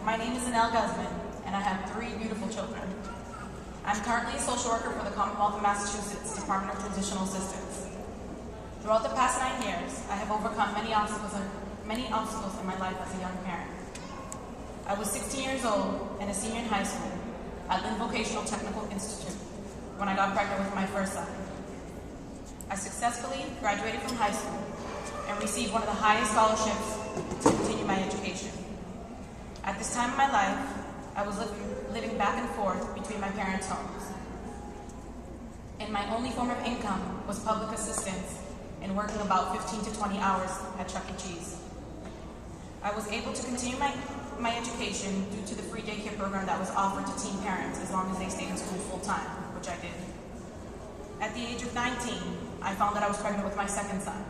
My name is Anel and I have 3 beautiful children. I'm currently a social worker for the Commonwealth of Massachusetts Department of Transitional Assistance. Throughout the past 9 years, I have overcome many obstacles in my life as a young parent. I was 16 years old and a senior in high school at Lynn Vocational Technical Institute when I got pregnant with my first son. I successfully graduated from high school and received one of the highest scholarships to continue my education. At this time in my life, I was living back and forth between my parents' homes. And my only form of income was public assistance and working about 15 to 20 hours at Chuck E. Cheese. I was able to continue my education due to the free daycare program that was offered to teen parents as long as they stayed in school full-time, which I did. At the age of 19, I found that I was pregnant with my second son.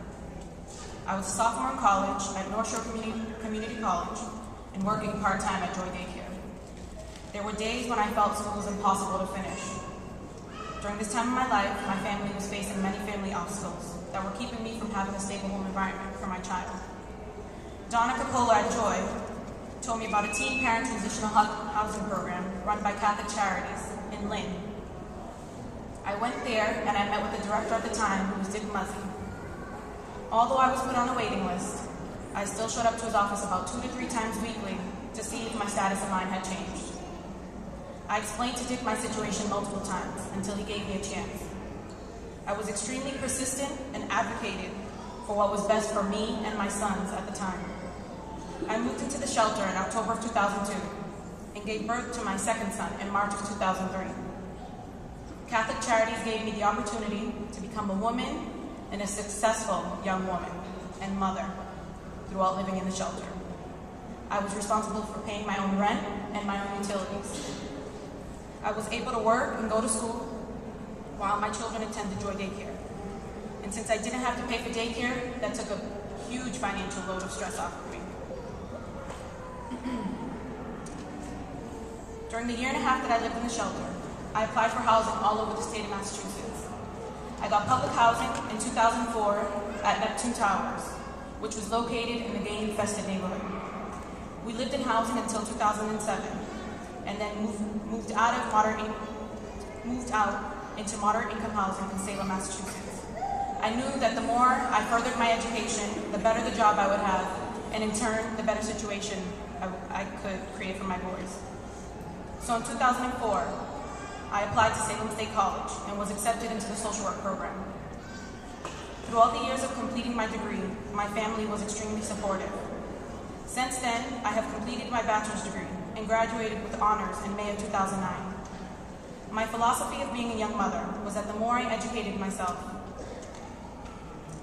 I was a sophomore in college at North Shore Community College and working part-time at Joy Daycare. There were days when I felt school was impossible to finish. During this time of my life, my family was facing many family obstacles that were keeping me from having a stable home environment for my child. Donna Capola at Joy told me about a teen parent transitional housing program run by Catholic Charities in Lynn. I went there and I met with the director at the time, who was Dick Muzzy. Although I was put on a waiting list, I still showed up to his office about 2 to 3 times weekly to see if my status in line had changed. I explained to Dick my situation multiple times until he gave me a chance. I was extremely persistent and advocated for what was best for me and my sons at the time. I moved into the shelter in October of 2002 and gave birth to my second son in March of 2003. Catholic Charities gave me the opportunity to become a woman and a successful young woman and mother throughout living in the shelter. I was responsible for paying my own rent and my own utilities. I was able to work and go to school while my children attended Joy Daycare. And since I didn't have to pay for daycare, that took a huge financial load of stress off of me. During the 1.5 years that I lived in the shelter, I applied for housing all over the state of Massachusetts. I got public housing in 2004 at Neptune Towers, which was located in the gang-infested neighborhood. We lived in housing until 2007, and then moved out into moderate income housing in Salem, Massachusetts. I knew that the more I furthered my education, the better the job I would have, and in turn, the better situation I could create for my boys. So in 2004, I applied to Salem State College and was accepted into the social work program. Throughout the years of completing my degree, my family was extremely supportive. Since then, I have completed my bachelor's degree and graduated with honors in May of 2009. My philosophy of being a young mother was that the more I educated myself,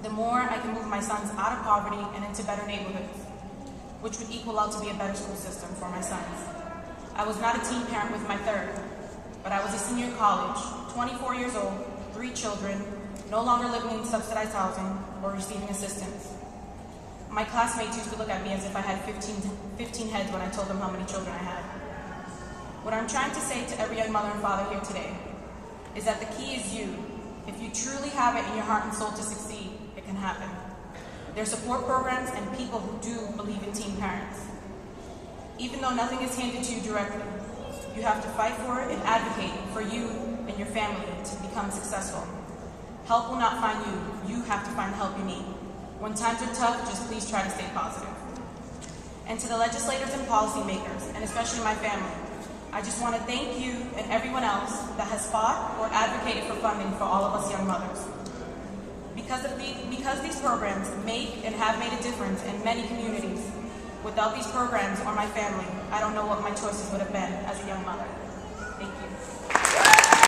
the more I can move my sons out of poverty and into better neighborhoods, which would equal out to be a better school system for my sons. I was not a teen parent with my third, but I was a senior in college, 24 years old, 3 children, no longer living in subsidized housing or receiving assistance. My classmates used to look at me as if I had 15 heads when I told them how many children I had. What I'm trying to say to every young mother and father here today is that the key is you. If you truly have it in your heart and soul to succeed, it can happen. There are support programs and people who do believe in teen parents. Even though nothing is handed to you directly, you have to fight for it and advocate for you and your family to become successful. Help will not find you. You have to find the help you need. When times are tough, just please try to stay positive. And to the legislators and policymakers, and especially my family, I just want to thank you and everyone else that has fought or advocated for funding for all of us young mothers. Because these programs make and have made a difference in many communities, without these programs or my family, I don't know what my choices would have been as a young mother. Thank you.